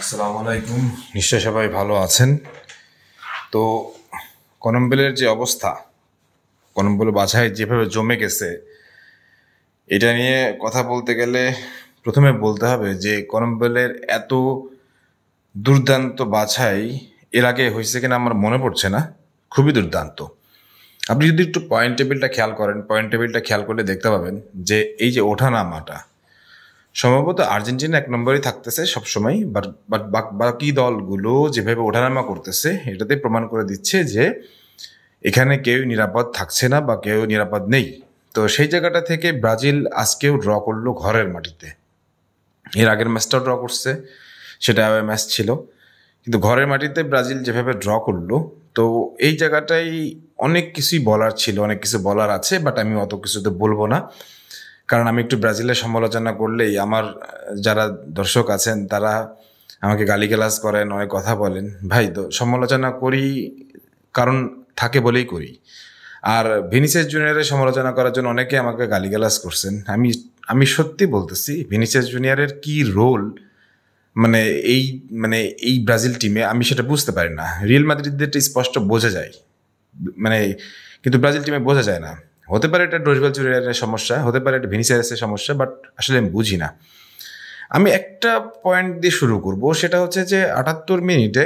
আসসালামু আলাইকুম। নিশ্চয় সবাই ভালো আছেন। তো কলম্বিয়ার যে অবস্থা, কলম্বিয়া বাছাই যেভাবে জমে গেছে, এটা নিয়ে কথা বলতে গেলে প্রথমে বলতে হবে যে কলম্বিয়ার এত দুর্দান্ত বাছাই এর আগে হয়েছে কিনা আমার মনে পড়ছে না। খুবই দুর্দান্ত। আপনি যদি একটু পয়েন্ট টেবিলটা খেয়াল করলে দেখতে পাবেন যে এই যে ওঠানামাটা সম্ভবত আর্জেন্টিনা এক নম্বরেই থাকতেছে সবসময়, বাট বাকি দলগুলো যেভাবে ওঠানামা করতেছে এটাতে প্রমাণ করে দিচ্ছে যে এখানে কেউ নিরাপদ থাকছে না বা কেউ নিরাপদ নেই। তো সেই জায়গাটা থেকে ব্রাজিল আজকেও ড্র করলো ঘরের মাটিতে। এর আগের ম্যাচটাও ড্র করছে, সেটা ম্যাচ ছিল, কিন্তু ঘরের মাটিতে ব্রাজিল যেভাবে ড্র করলো, তো এই জায়গাটাই অনেক কিছুই বলার ছিল, অনেক কিছু বলার আছে, বাট আমি অত কিছুতে বলবো না। কারণ আমি একটু ব্রাজিলের সমালোচনা করলেই আমার যারা দর্শক আছেন তারা আমাকে গালিগালাজ করেন, অনেক কথা বলেন। ভাই, তো সমালোচনা করি কারণ থাকে বলেই করি। আর ভিনিসিয়াস জুনিয়রের সমালোচনা করার জন্য অনেকে আমাকে গালিগালাজ করছেন। আমি আমি সত্যি বলতেছি, ভিনিসিয়াস জুনিয়রের কি রোল মানে এই মানে এই ব্রাজিল টিমে আমি সেটা বুঝতে পারি না। রিয়াল মাদ্রিদের স্পষ্ট বোঝা যায়, মানে কিন্তু ব্রাজিল টিমে বোঝা যায় না। হতে পারে এটা ডোরিভাল জুনিয়রের সমস্যা, হতে পারে এটা ভিনিসিয়াসের সমস্যা, বাট আসলে আমি বুঝি না। আমি একটা পয়েন্ট দিয়ে শুরু করব, সেটা হচ্ছে যে 78 মিনিটে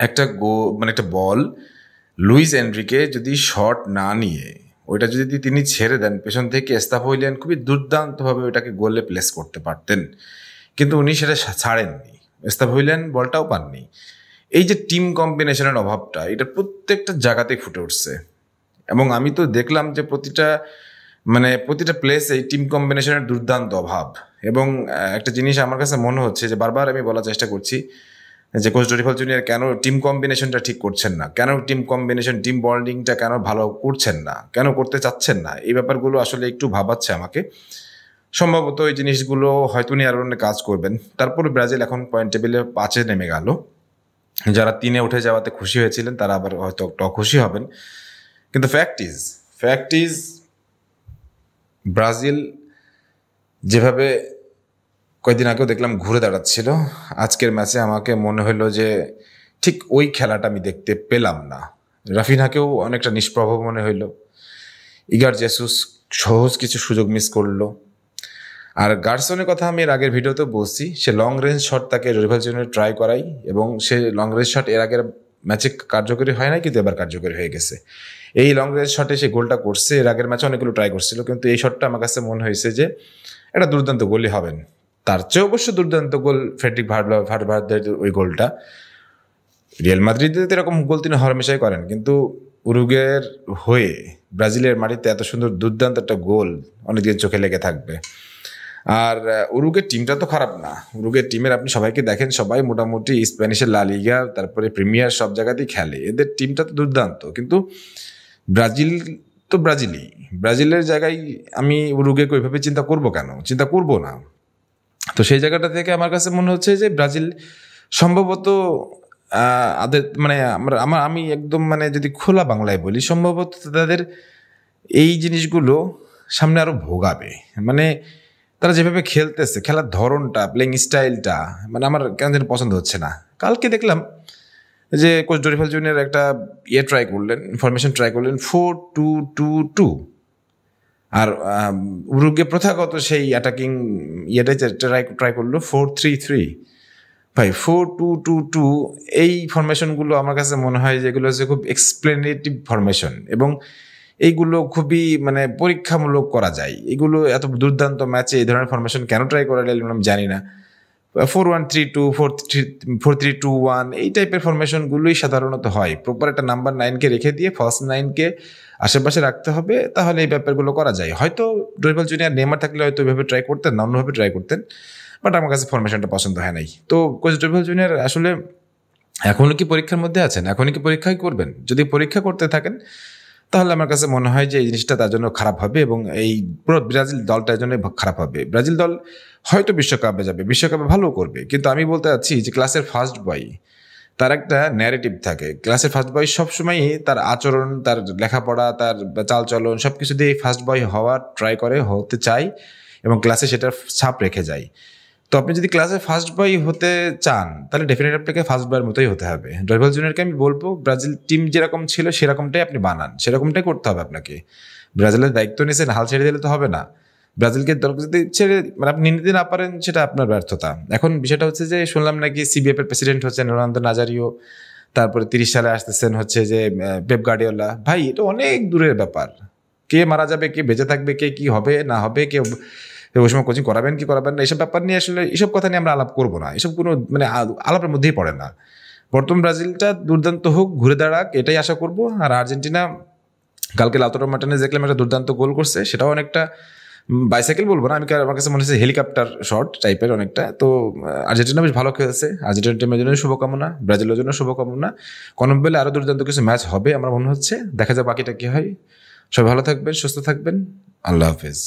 একটা একটা বল লুইস এনরিকে যদি শট না নিয়ে ওইটা যদি তিনি ছেড়ে দেন পেছন থেকে, এস্তাফোইলিয়ান খুবই দুর্দান্তভাবে ওইটাকে গোলে প্লেস করতে পারতেন, কিন্তু উনি সেটা ছাড়েননি। এস্তাফোইলিয়ান বলটাও পাননি। এই যে টিম কম্বিনেশনের অভাবটা, এটা প্রত্যেকটা জায়গাতেই ফুটে উঠছে। এবং আমি তো দেখলাম যে প্রতিটা প্লেসে এই টিম কম্বিনেশনের দুর্দান্ত অভাব। এবং একটা জিনিস আমার কাছে মনে হচ্ছে যে বারবার আমি বলার চেষ্টা করছি যে কোচ ডরিফাল জুনিয়র কেন টিম কম্বিনেশনটা ঠিক করছেন না, কেন টিম বন্ডিংটা কেন ভালো করছেন না, কেন করতে চাচ্ছেন না। এই ব্যাপারগুলো আসলে একটু ভাবাচ্ছে আমাকে। সম্ভবত এই জিনিসগুলো হয়তো উনি আরো অনেক কাজ করবেন। তারপরে ব্রাজিল এখন পয়েন্ট টেবিলে 5-এ নেমে গেল। যারা 3-এ উঠে যাওয়াতে খুশি হয়েছিলেন তারা আবার হয়তো একটু খুশি হবেন। কিন্তু ফ্যাক্ট ইজ ব্রাজিল যেভাবে কয়েকদিন আগেও দেখলাম ঘুরে দাঁড়াচ্ছিল, আজকের ম্যাচে আমাকে মনে হলো যে ঠিক ওই খেলাটা আমি দেখতে পেলাম না। রাফিনহাকেও অনেকটা নিষ্প্রভ মনে হইলো। ইগার জেসুস সহজ কিছু সুযোগ মিস করলো। আর গার্সনের কথা আমি এর আগের ভিডিওতে বলছি, সে লং রেঞ্জ শট তাকে ডরিভাল জুনিয়র ট্রাই করাই, এবং সে লং রেঞ্জ শট এর আগের ম্যাচে কার্যকরী হয় না, কিন্তু এবার কার্যকরী হয়ে গেছে। এই লং রেঞ্জ শটে সে গোলটা করছে। এর আগের ম্যাচে অনেকগুলো ট্রাই করছিল, কিন্তু এই শটটা আমার কাছে মনে হয়েছে যে এটা দুর্দান্ত গোলই হবেন। তার চেয়ে অবশ্য দুর্দান্ত গোল ফ্রেডরিক ভালভার্দের ওই গোলটা। রিয়াল মাদ্রিদে এরকম গোল তিনি হরমেশাই করেন, কিন্তু উরুগুয়ের হয়ে ব্রাজিলের মাটিতে এত সুন্দর দুর্দান্ত একটা গোল অনেকদিন চোখে লেগে থাকবে। আর উরুগুয়ের টিমটা তো খারাপ না। উরুগুয়ের টিমের আপনি সবাইকে দেখেন, সবাই মোটামুটি স্প্যানিশের লা লিগা, তারপরে প্রিমিয়ার সব জায়গাতেই খেলে। এদের টিমটা তো দুর্দান্ত, কিন্তু ব্রাজিল তো ব্রাজিলের জায়গায় আমি উরুগুয়েকে ওইভাবে চিন্তা করবো না। তো সেই জায়গাটা থেকে আমার কাছে মনে হচ্ছে যে ব্রাজিল সম্ভবত আমি একদম যদি খোলা বাংলায় বলি, সম্ভবত তাদের এই জিনিসগুলো সামনে আরো ভোগাবে। তারা যেভাবে খেলতেছে, খেলার ধরনটা, প্লেইং স্টাইলটা আমার কেন যেন পছন্দ হচ্ছে না। কালকে দেখলাম যে কোচ ডরিফাল জুনিয়র একটা ফরমেশন ট্রাই করলেন 4-2-2-2। আর উরুগুয়ে প্রথাগত সেই অ্যাটাকিং ট্রাই করলো 4-3-3। ভাই, 4-2-2-2 এই ফরমেশনগুলো আমার কাছে মনে হয় যেগুলো হচ্ছে খুব এক্সপ্লেনেটিভ ফরমেশন, এবং এইগুলো খুবই পরীক্ষামূলক করা যায়। এগুলো এত দুর্দান্ত ম্যাচে এই ধরনের ফরমেশন কেন ট্রাই করা গেল আমি জানি না। 4-1-3-2, 4-3-2-1 এই টাইপের ফরমেশনগুলোই সাধারণত হয়। প্রপার একটা নাম্বার 9কে রেখে দিয়ে ফার্স্ট 9কে আশেপাশে রাখতে হবে, তাহলে এই ব্যাপারগুলো করা যায়। হয়তো ডরিভাল জুনিয়র নেইমার থাকলে হয়তো এভাবে ট্রাই করতেন না, অন্যভাবে ট্রাই করতেন, বাট আমার কাছে ফরমেশনটা পছন্দ হয় নাই। তো কোচ ডরিভাল জুনিয়র আসলে এখনও কি পরীক্ষার মধ্যে আছেন? এখনই কি পরীক্ষাই করবেন? যদি পরীক্ষা করতে থাকেন তাহলে আমার কাছে মনে হয় যে এই জিনিসটা তার জন্য খারাপ হবে, এবং এই পুরো ব্রাজিল দলটার জন্য খারাপ হবে। ব্রাজিল দল হয়তো বিশ্বকাপে যাবে, বিশ্বকাপে ভালো করবে, কিন্তু আমি বলতে চাচ্ছি যে ক্লাসের ফার্স্ট বয় তার একটা ন্যারেটিভ থাকে। ক্লাসের ফার্স্ট বয় সবসময়ই তার আচরণ, তার লেখাপড়া, তার চালচলন সব কিছু দিয়ে ফার্স্ট বয় হওয়ার ট্রাই করে, হতে চায়, এবং ক্লাসে সেটার ছাপ রেখে যায়। তো আপনি যদি ক্লাসে ফার্স্ট বয় হতে চান তাহলে ডেফিনেটলি আপনাকে ফার্স্ট বয়ের মতোই হতে হবে। ডরিভাল জুনিয়রকে আমি বলবো ব্রাজিল টিম যেরকম ছিল সেরকমটাই আপনি বানান, সেরকমটাই করতে হবে আপনাকে। ব্রাজিলের দায়িত্ব নিয়েছেন, হাল ছেড়ে দিলে তো হবে না। ব্রাজিলকে দলকে যদি ছেড়ে মানে আপনি নিতে না পারেন সেটা আপনার ব্যর্থতা। এখন বিষয়টা হচ্ছে যে শুনলাম নাকি সিবিএফ এর প্রেসিডেন্ট হচ্ছেন রোনালদো নাজারিও, তারপরে 30 সালে আসতেছেন হচ্ছে যে পেপ গার্ডিওলা। ভাই এটা অনেক দূরের ব্যাপার, কে মারা যাবে, কে বেঁচে থাকবে, কে কি হবে না হবে, কে ওই সময় কোচিং করাবেন কি করাবেন না, এইসব ব্যাপার নিয়ে আসলে এইসব কথা নিয়ে আমরা আলাপ করবো না। এসব কোনো মানে আলাপের মধ্যেই পড়ে না। বর্তমান ব্রাজিলটা দুর্দান্ত হোক, ঘুরে দাঁড়াক, এটাই আশা করব। আর আর্জেন্টিনা কালকে লাউতারো মার্টিনেজ দেখলাম একটা দুর্দান্ত গোল করছে, সেটাও অনেকটা বাইসাইকেল বলবো না আমি, আমার কাছে মনে হচ্ছে হেলিকপ্টার শট টাইপের অনেকটা। তো আর্জেন্টিনা বেশ ভালো খেলেছে, আর্জেন্টিনা টিমের জন্য শুভকামনা, ব্রাজিলের জন্য শুভকামনা। কনম্বেলে আরও দুর্দান্ত কিছু ম্যাচ হবে আমার মনে হচ্ছে, দেখা যাক বাকিটা কি হয়। সবাই ভালো থাকবেন, সুস্থ থাকবেন, আল্লাহ হাফেজ।